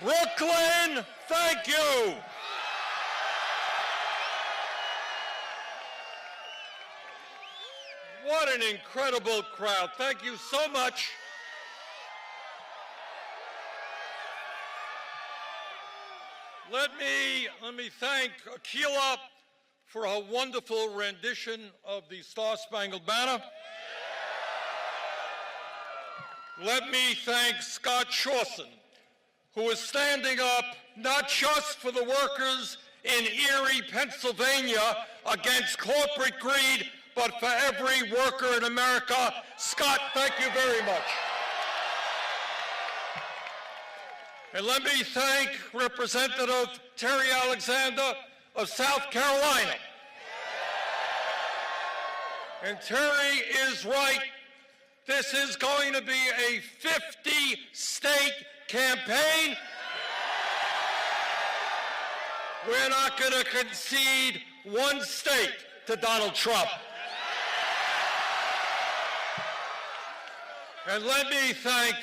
Brooklyn, thank you. What an incredible crowd. Thank you so much. Let me thank Akilah for her wonderful rendition of the Star-Spangled Banner. Let me thank Scott Shawson, who is standing up not just for the workers in Erie, Pennsylvania against corporate greed, but for every worker in America. Scott, thank you very much. And let me thank Representative Terry Alexander of South Carolina. And Terry is right. This is going to be a 50-state campaign. We're not going to concede one state to Donald Trump. And let me thank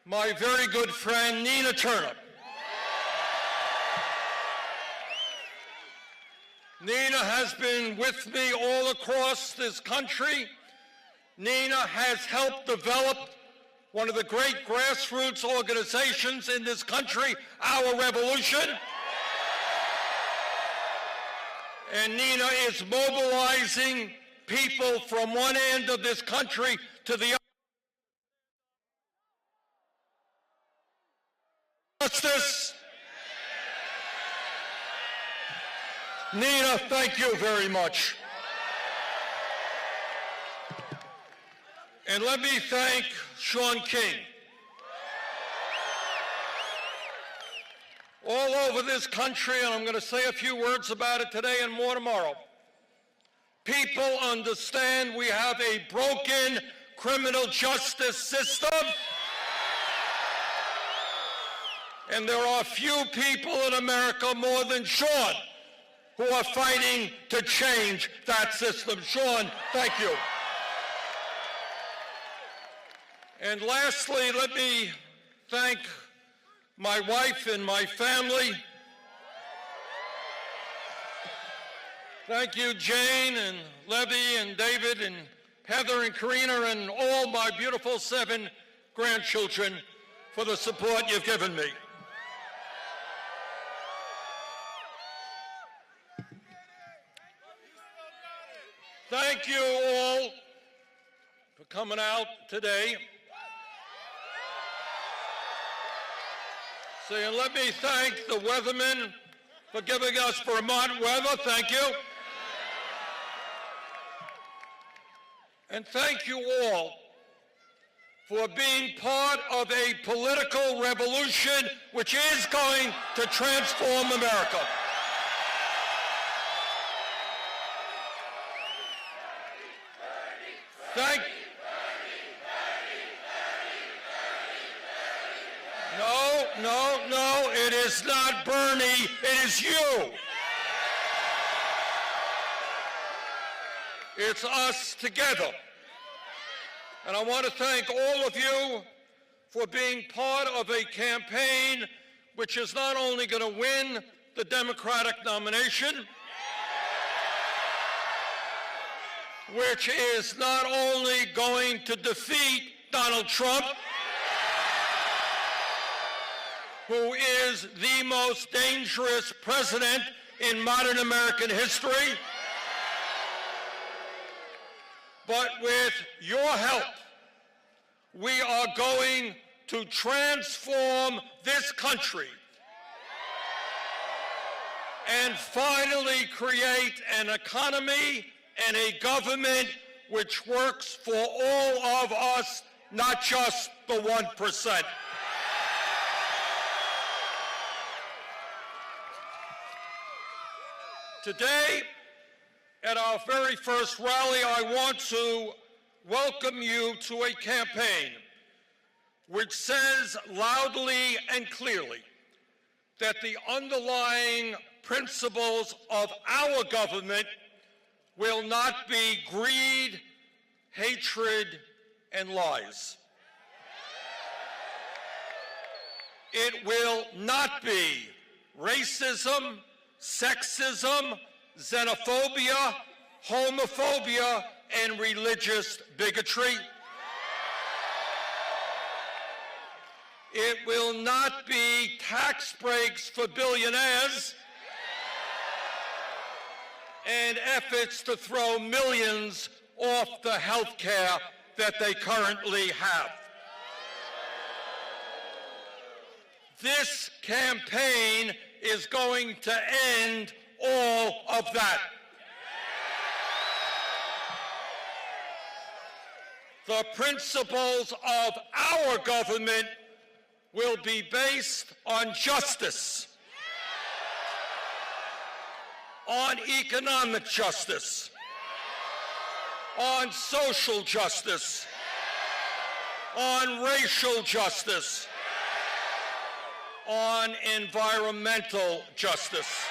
my very good friend, Nina Turner. Nina has been with me all across this country. Nina has helped develop one of the great grassroots organizations in this country, Our Revolution. And Nina is mobilizing people from one end of this country to the other. Justice. Nina, thank you very much. And let me thank Sean King. All over this country, and I'm going to say a few words about it today and more tomorrow, people understand we have a broken criminal justice system. And there are few people in America more than Sean who are fighting to change that system. Sean, thank you. And lastly, let me thank my wife and my family. Thank you, Jane and Levy and David and Heather and Karina and all my beautiful 7 grandchildren for the support you've given me. Thank you all for coming out today. And let me thank the weathermen for giving us Vermont weather. Thank you. And thank you all for being part of a political revolution which is going to transform America. Thank you. No, it is not Bernie, it is you. It's us together. And I want to thank all of you for being part of a campaign which is not only going to win the Democratic nomination, which is not only going to defeat Donald Trump, who is the most dangerous president in modern American history, but with your help, we are going to transform this country and finally create an economy and a government which works for all of us, not just the 1%. Today, at our very first rally, I want to welcome you to a campaign which says loudly and clearly that the underlying principles of our government will not be greed, hatred, and lies. It will not be racism, sexism, xenophobia, homophobia, and religious bigotry. It will not be tax breaks for billionaires and efforts to throw millions off the health care that they currently have. This campaign is going to end all of that. The principles of our government will be based on justice, on economic justice, on social justice, on racial justice, on environmental justice.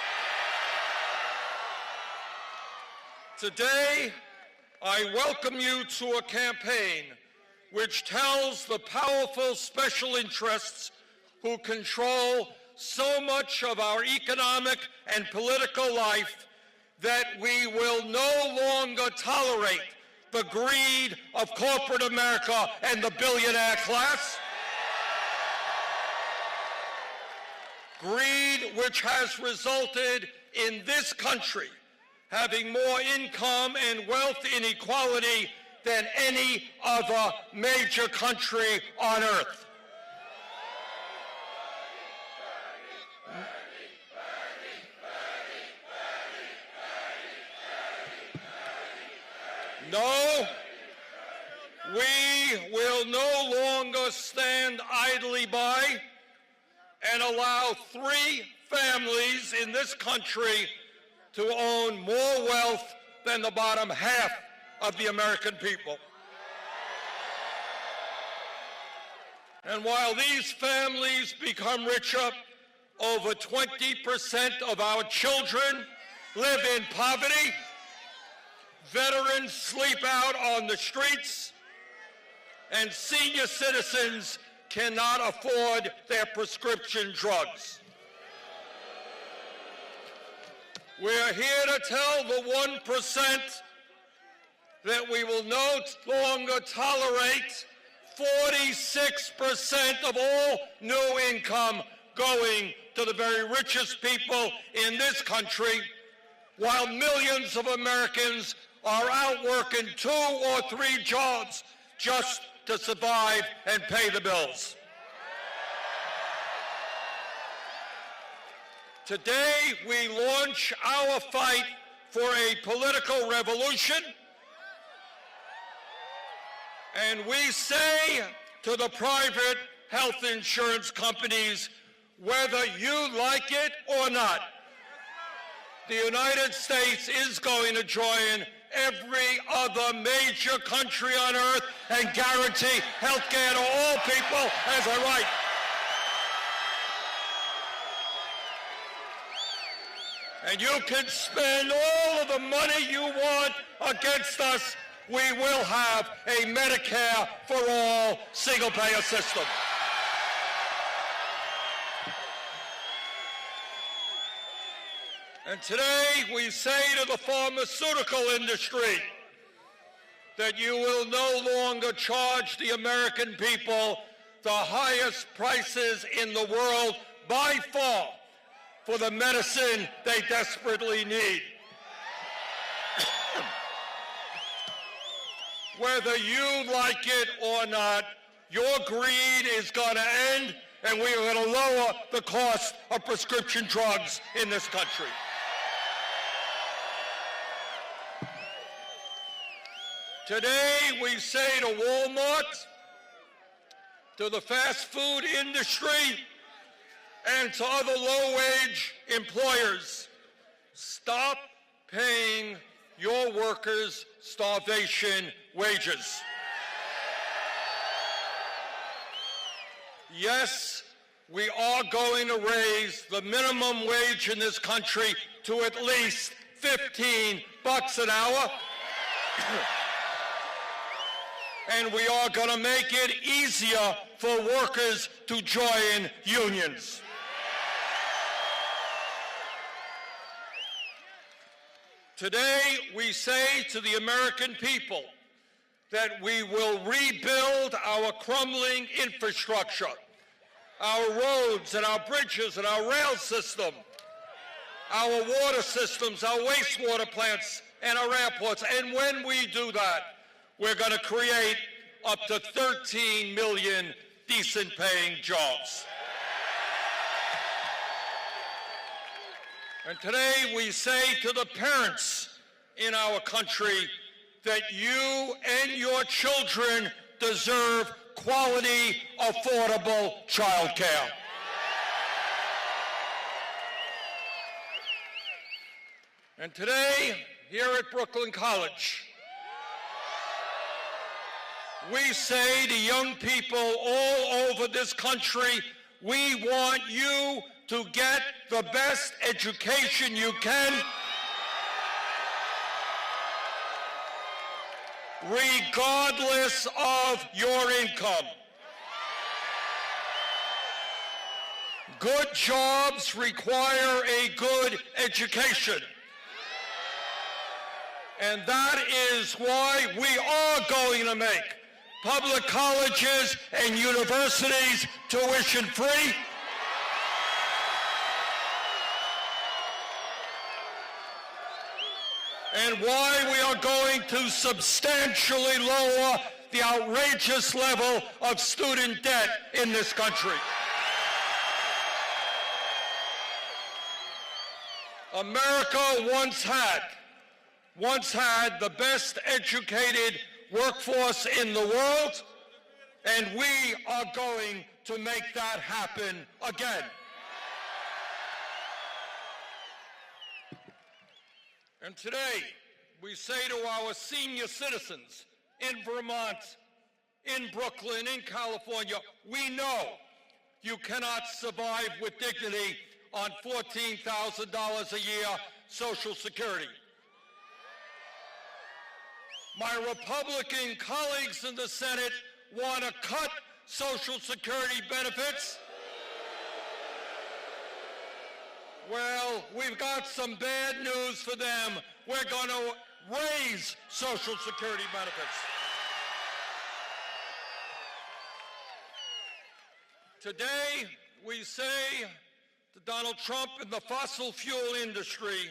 Today, I welcome you to a campaign which tells the powerful special interests who control so much of our economic and political life that we will no longer tolerate the greed of corporate America and the billionaire class. Greed which has resulted in this country having more income and wealth inequality than any other major country on earth. No, we will no longer stand idly by and allow 3 families in this country to own more wealth than the bottom half of the American people. And while these families become richer, over 20% of our children live in poverty, veterans sleep out on the streets, and senior citizens cannot afford their prescription drugs. We're here to tell the 1% that we will no longer tolerate 46% of all new income going to the very richest people in this country, while millions of Americans are out working 2 or 3 jobs just to survive and pay the bills. Today, we launch our fight for a political revolution, and we say to the private health insurance companies, whether you like it or not, the United States is going to join every other major country on earth and guarantee health care to all people as a right. And you can spend all of the money you want against us. We will have a Medicare for all single-payer system. And today we say to the pharmaceutical industry that you will no longer charge the American people the highest prices in the world by far for the medicine they desperately need. Whether you like it or not, your greed is going to end, and we are going to lower the cost of prescription drugs in this country. Today, we say to Walmart, to the fast food industry, and to other low-wage employers, stop paying your workers starvation wages. Yes, we are going to raise the minimum wage in this country to at least $15 an hour. And we are going to make it easier for workers to join unions. Today, we say to the American people that we will rebuild our crumbling infrastructure, our roads and our bridges and our rail system, our water systems, our wastewater plants, and our airports. And when we do that, we're going to create up to 13 million decent-paying jobs. And today we say to the parents in our country that you and your children deserve quality, affordable child care. And today, here at Brooklyn College, we say to young people all over this country, we want you to get the best education you can, regardless of your income. Good jobs require a good education. And that is why we are going to make public colleges and universities tuition-free. And why we are going to substantially lower the outrageous level of student debt in this country. America once had the best educated workforce in the world, and we are going to make that happen again. And today, we say to our senior citizens in Vermont, in Brooklyn, in California, we know you cannot survive with dignity on $14,000 a year Social Security. My Republican colleagues in the Senate want to cut Social Security benefits. Well, we've got some bad news for them. We're going to raise Social Security benefits. Today, we say to Donald Trump and the fossil fuel industry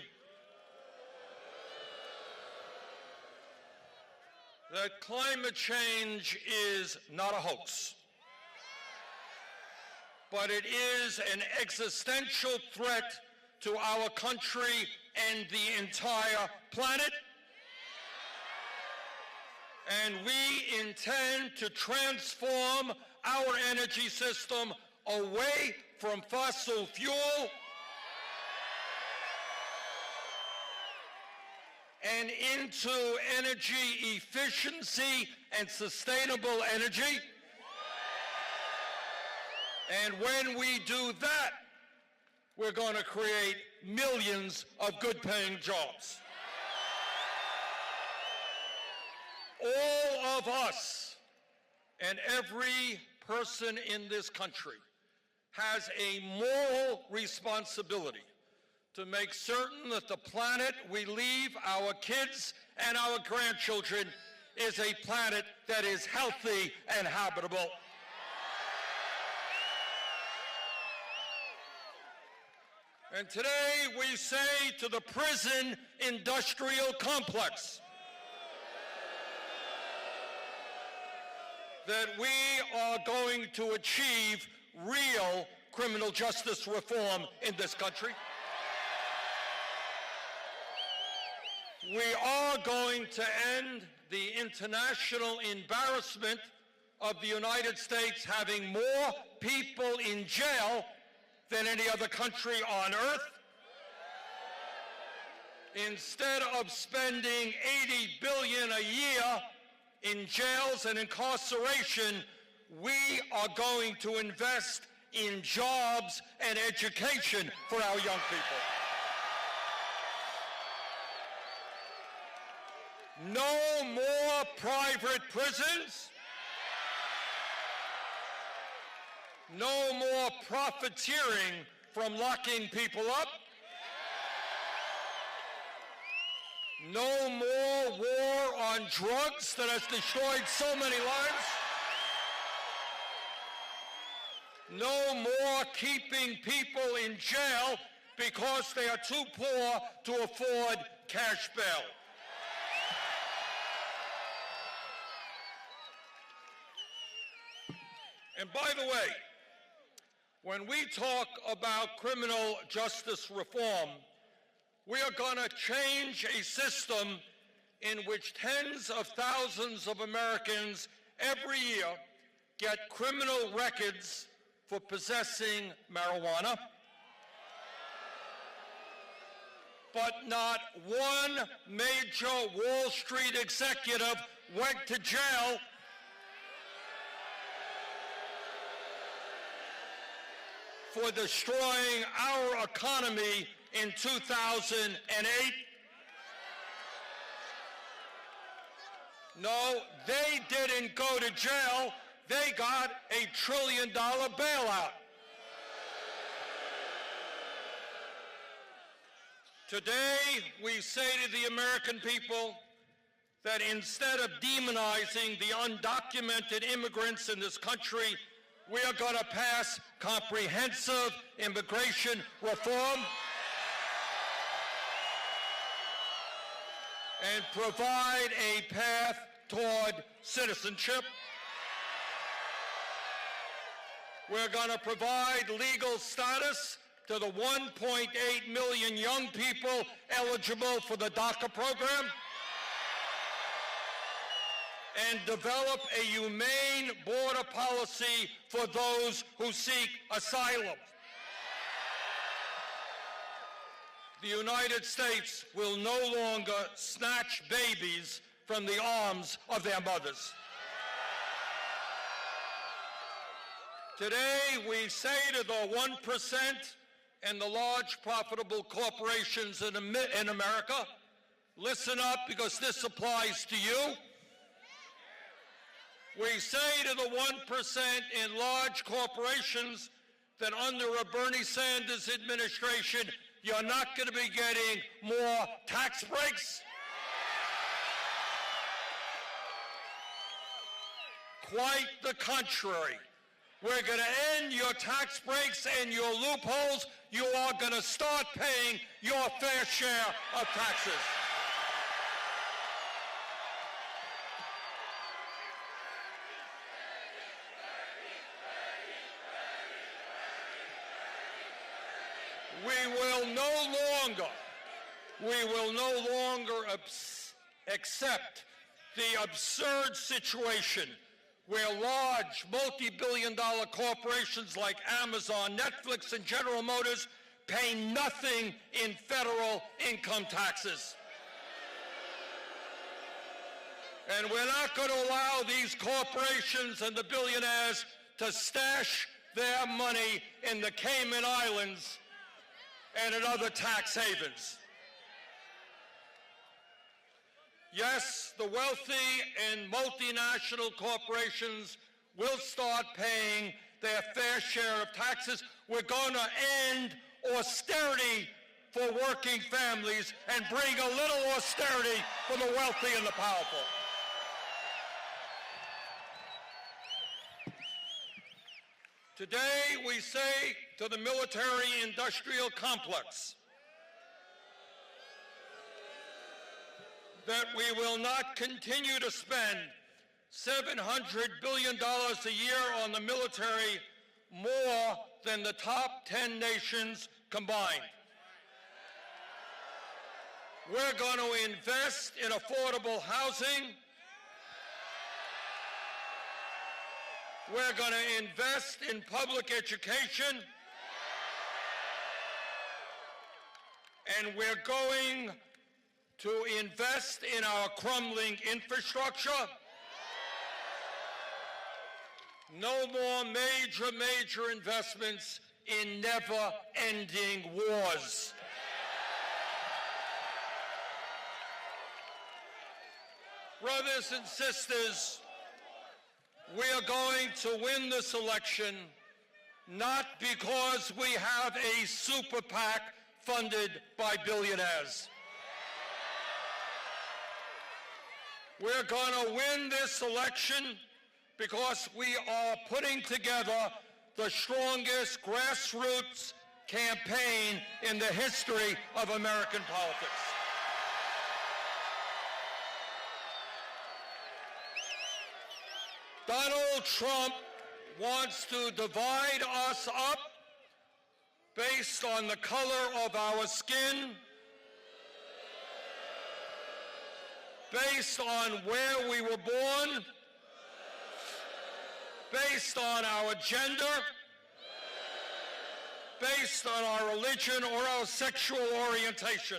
that climate change is not a hoax, but it is an existential threat to our country and the entire planet. And we intend to transform our energy system away from fossil fuel and into energy efficiency and sustainable energy. And when we do that, we're going to create millions of good-paying jobs. All of us and every person in this country has a moral responsibility to make certain that the planet we leave our kids and our grandchildren is a planet that is healthy and habitable. And today we say to the prison industrial complex that we are going to achieve real criminal justice reform in this country. We are going to end the international embarrassment of the United States having more people in jail than any other country on earth. Instead of spending $80 billion a year in jails and incarceration, we are going to invest in jobs and education for our young people. No more more private prisons. No more profiteering from locking people up. No more war on drugs that has destroyed so many lives. No more keeping people in jail because they are too poor to afford cash bail. And by the way, when we talk about criminal justice reform, we are going to change a system in which tens of thousands of Americans every year get criminal records for possessing marijuana, but not one major Wall Street executive went to jail for destroying our economy in 2008. No, they didn't go to jail. They got a $1 trillion bailout. Today, we say to the American people that instead of demonizing the undocumented immigrants in this country, we are going to pass comprehensive immigration reform and provide a path toward citizenship. We're going to provide legal status to the 1.8 million young people eligible for the DACA program and develop a humane border policy for those who seek asylum. The United States will no longer snatch babies from the arms of their mothers. Today, we say to the 1% and the large profitable corporations in America, listen up because this applies to you. We say to the 1% in large corporations that under a Bernie Sanders administration, you're not going to be getting more tax breaks. Quite the contrary. We're going to end your tax breaks and your loopholes. You are going to start paying your fair share of taxes. We will no longer accept the absurd situation where large multi-billion-dollar corporations like Amazon, Netflix, and General Motors pay nothing in federal income taxes. And we're not going to allow these corporations and the billionaires to stash their money in the Cayman Islands and in other tax havens. Yes, the wealthy and multinational corporations will start paying their fair share of taxes. We're going to end austerity for working families and bring a little austerity for the wealthy and the powerful. Today, we say to the military-industrial complex that we will not continue to spend $700 billion a year on the military, more than the top 10 nations combined. We're going to invest in affordable housing. We're going to invest in public education. And we're going to invest in our crumbling infrastructure. No more major investments in never-ending wars. Brothers and sisters, we are going to win this election not because we have a super PAC funded by billionaires. We're going to win this election because we are putting together the strongest grassroots campaign in the history of American politics. Donald Trump wants to divide us up based on the color of our skin, based on where we were born, based on our gender, based on our religion or our sexual orientation.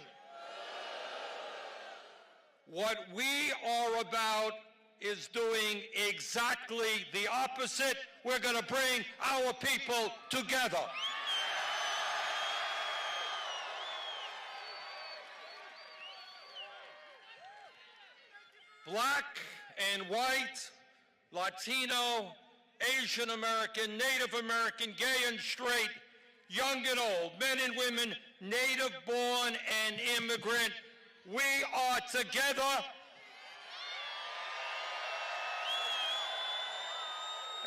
What we are about is doing exactly the opposite. We're going to bring our people together. Black and white, Latino, Asian American, Native American, gay and straight, young and old, men and women, native born and immigrant, we are together.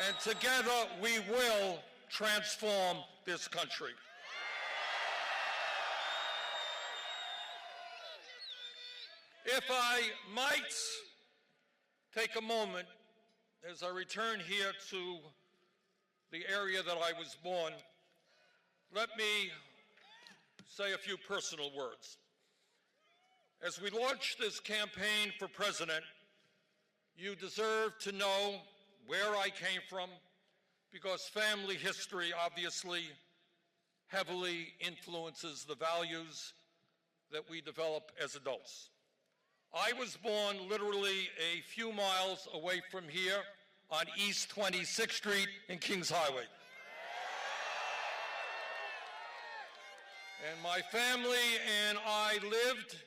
And together we will transform this country. If I might take a moment as I return here to the area that I was born, let me say a few personal words. As we launch this campaign for president, you deserve to know where I came from, because family history obviously heavily influences the values that we develop as adults. I was born literally a few miles away from here on East 26th Street in Kings Highway. And my family and I lived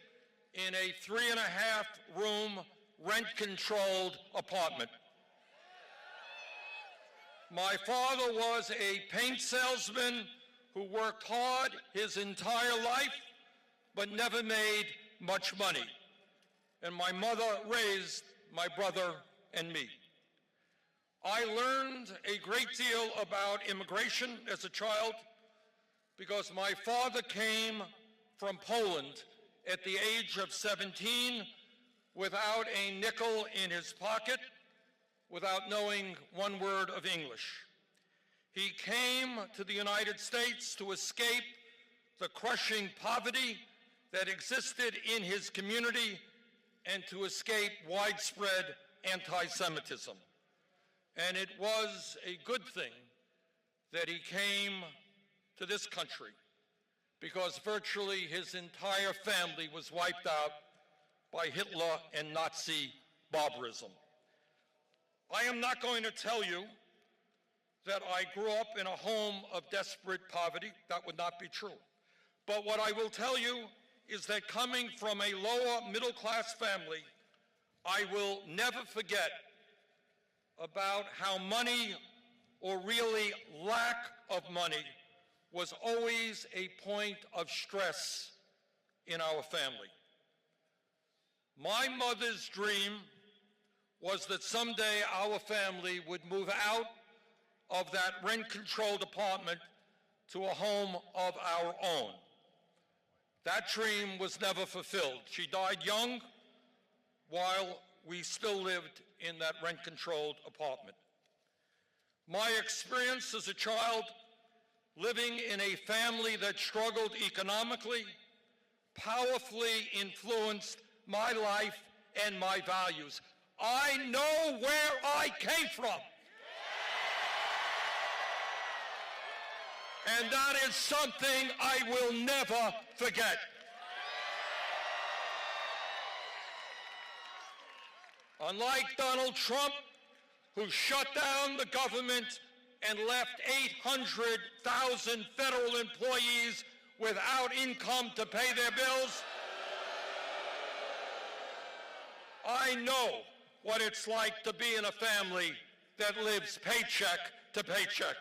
in a 3.5-room rent-controlled apartment. My father was a paint salesman who worked hard his entire life, but never made much money. And my mother raised my brother and me. I learned a great deal about immigration as a child because my father came from Poland at the age of 17 without a nickel in his pocket, without knowing one word of English. He came to the United States to escape the crushing poverty that existed in his community and to escape widespread anti-Semitism. And it was a good thing that he came to this country because virtually his entire family was wiped out by Hitler and Nazi barbarism. I am not going to tell you that I grew up in a home of desperate poverty. That would not be true. But what I will tell you is that coming from a lower middle-class family, I will never forget about how money, or really lack of money, was always a point of stress in our family. My mother's dream was that someday our family would move out of that rent-controlled apartment to a home of our own. That dream was never fulfilled. She died young while we still lived in that rent-controlled apartment. My experience as a child living in a family that struggled economically powerfully influenced my life and my values. I know where I came from. And that is something I will never forget. Unlike Donald Trump, who shut down the government and left 800,000 federal employees without income to pay their bills, I know what it's like to be in a family that lives paycheck to paycheck.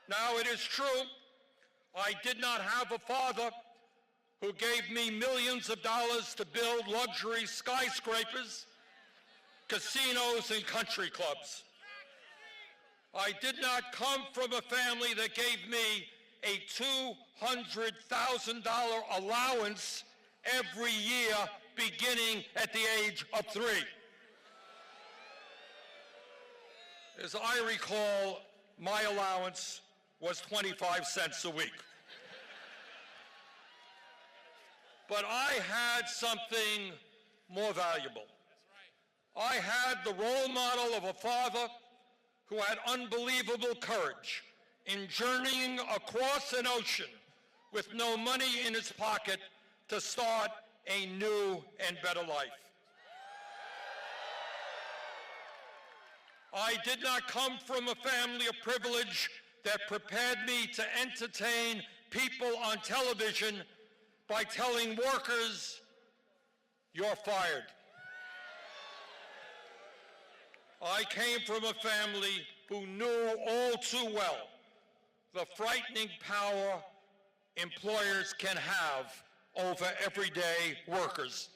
Now, it is true, I did not have a father who gave me millions of dollars to build luxury skyscrapers, casinos, and country clubs. I did not come from a family that gave me a $200,000 allowance every year beginning at the age of 3. As I recall, my allowance was 25 cents a week. But I had something more valuable. I had the role model of a father who had unbelievable courage in journeying across an ocean with no money in his pocket to start a new and better life. I did not come from a family of privilege that prepared me to entertain people on television by telling workers, "You're fired." I came from a family who knew all too well the frightening power employers can have over everyday workers.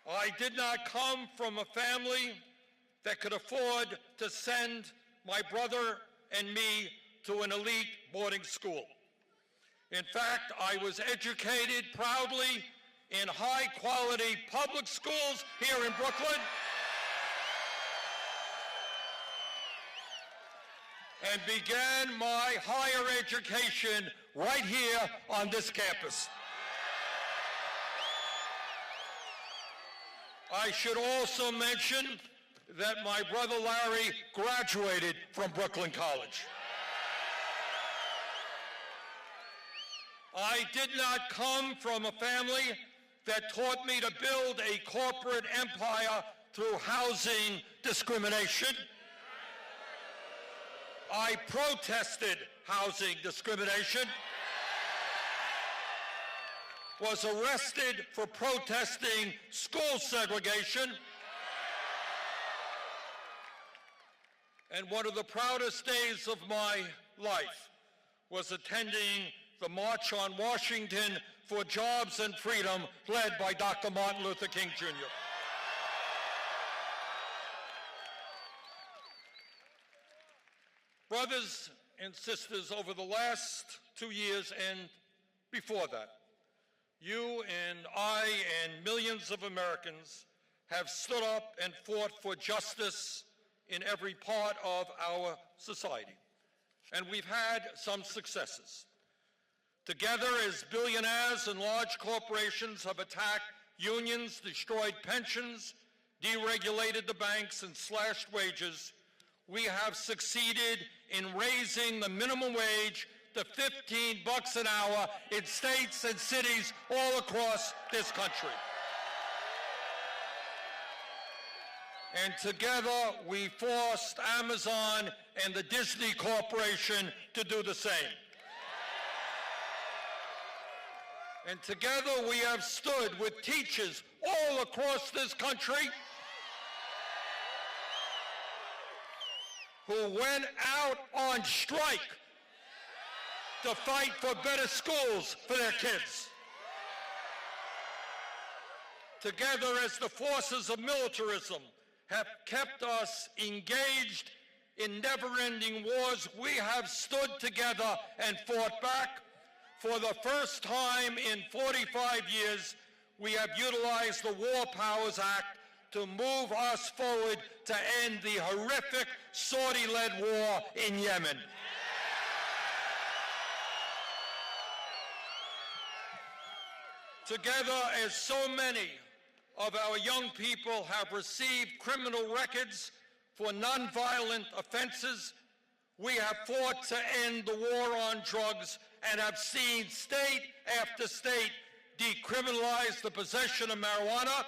I did not come from a family that could afford to send my brother and me to an elite boarding school. In fact, I was educated proudly in high-quality public schools here in Brooklyn and began my higher education right here on this campus. I should also mention that my brother Larry graduated from Brooklyn College. I did not come from a family that taught me to build a corporate empire through housing discrimination. I protested housing discrimination, was arrested for protesting school segregation, and one of the proudest days of my life was attending the March on Washington for Jobs and Freedom led by Dr. Martin Luther King Jr. Brothers and sisters, over the last 2 years and before that, you and I and millions of Americans have stood up and fought for justice in every part of our society. And we've had some successes. Together, as billionaires and large corporations have attacked unions, destroyed pensions, deregulated the banks, and slashed wages, we have succeeded in raising the minimum wage to $15 an hour in states and cities all across this country. And together, we forced Amazon and the Disney Corporation to do the same. And together, we have stood with teachers all across this country who went out on strike to fight for better schools for their kids. Together, as the forces of militarism have kept us engaged in never-ending wars, we have stood together and fought back. For the first time in 45 years, we have utilized the War Powers Act to move us forward to end the horrific Saudi-led war in Yemen. Together, as so many of our young people have received criminal records for nonviolent offenses, we have fought to end the war on drugs and have seen state after state decriminalize the possession of marijuana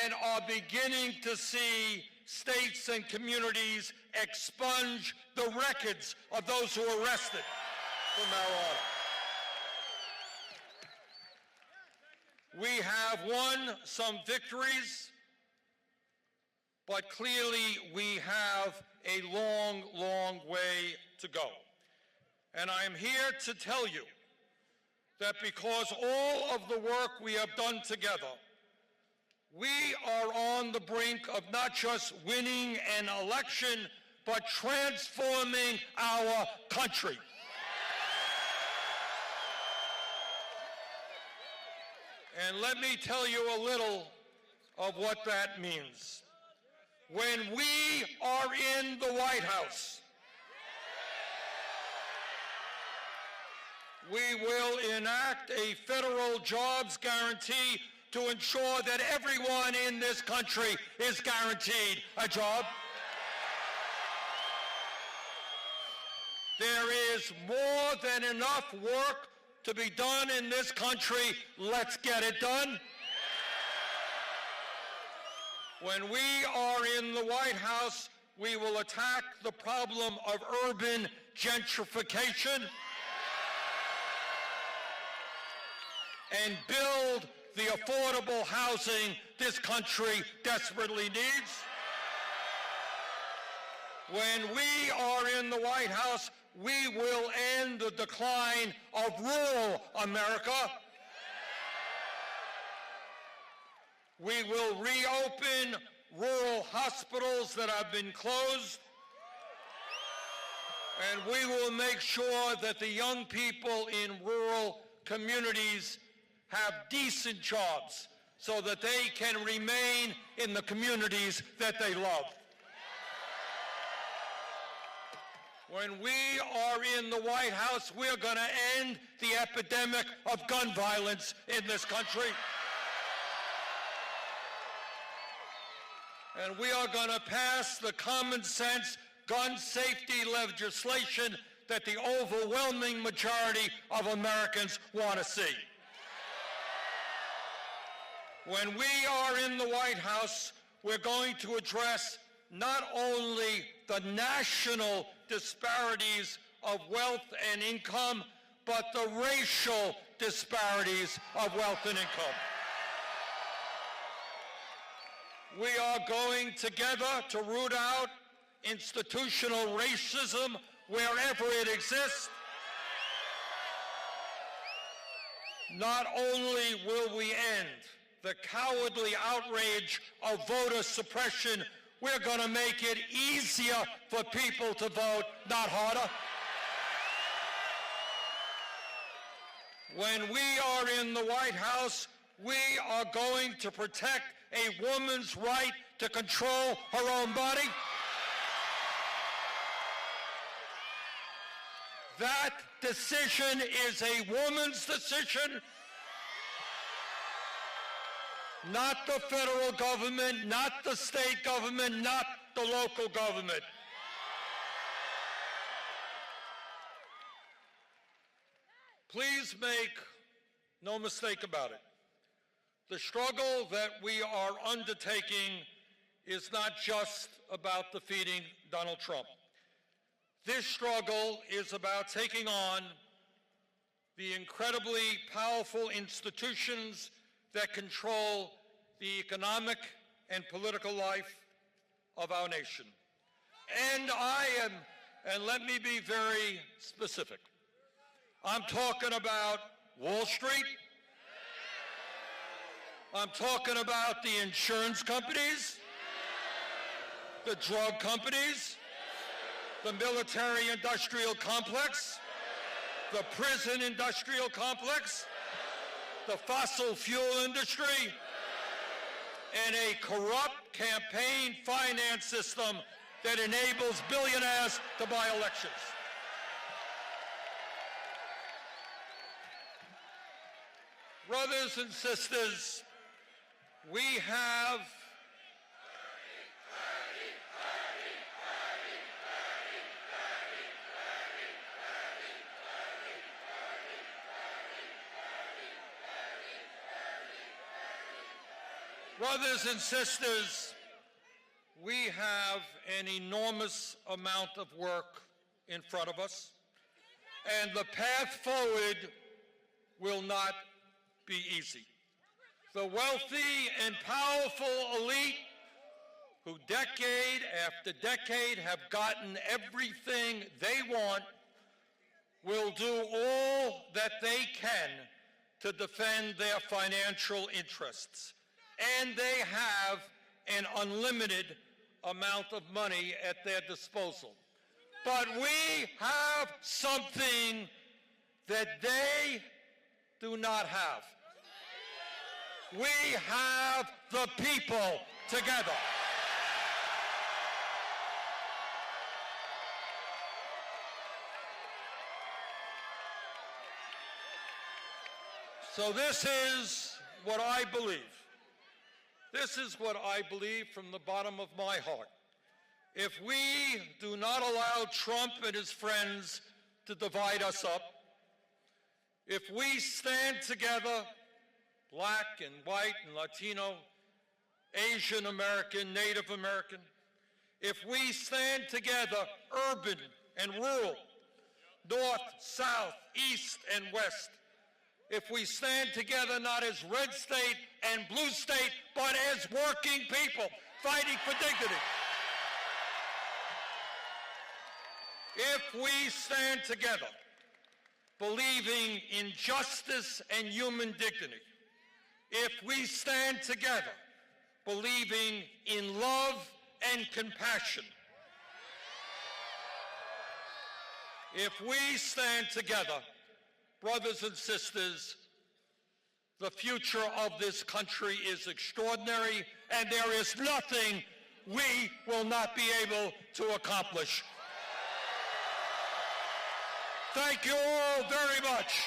and are beginning to see states and communities expunge the records of those who are arrested for marijuana. We have won some victories, but clearly we have a long, long way to go. And I am here to tell you that because all of the work we have done together, we are on the brink of not just winning an election, but transforming our country. And let me tell you a little of what that means. When we are in the White House, we will enact a federal jobs guarantee to ensure that everyone in this country is guaranteed a job. There is more than enough work to be done in this country. Let's get it done. When we are in the White House, we will attack the problem of urban gentrification and build the affordable housing this country desperately needs. When we are in the White House, we will end the decline of rural America. We will reopen rural hospitals that have been closed. And we will make sure that the young people in rural communities have decent jobs so that they can remain in the communities that they love. When we are in the White House, we're going to end the epidemic of gun violence in this country. And we are going to pass the common sense gun safety legislation that the overwhelming majority of Americans want to see. When we are in the White House, we're going to address not only the national disparities of wealth and income, but the racial disparities of wealth and income. We are going together to root out institutional racism wherever it exists. Not only will we end the cowardly outrage of voter suppression, we're going to make it easier for people to vote, not harder. When we are in the White House, we are going to protect a woman's right to control her own body. That decision is a woman's decision, not the federal government, not the state government, not the local government. Please make no mistake about it. The struggle that we are undertaking is not just about defeating Donald Trump. This struggle is about taking on the incredibly powerful institutions that control the economic and political life of our nation. And let me be very specific. I'm talking about Wall Street. I'm talking about the insurance companies, the drug companies, the military-industrial complex, the prison-industrial complex, the fossil fuel industry, and a corrupt campaign finance system that enables billionaires to buy elections. Brothers and sisters, we have Brothers and sisters, we have an enormous amount of work in front of us, and the path forward will not be easy. The wealthy and powerful elite who decade after decade have gotten everything they want will do all that they can to defend their financial interests. And they have an unlimited amount of money at their disposal. But we have something that they do not have. We have the people together. So this is what I believe. This is what I believe from the bottom of my heart. If we do not allow Trump and his friends to divide us up, if we stand together, black and white and Latino, Asian American, Native American, if we stand together, urban and rural, north, south, east, and west, if we stand together not as red state and blue state, but as working people fighting for dignity. If we stand together believing in justice and human dignity, if we stand together believing in love and compassion, if we stand together, brothers and sisters, the future of this country is extraordinary, and there is nothing we will not be able to accomplish. Thank you all very much.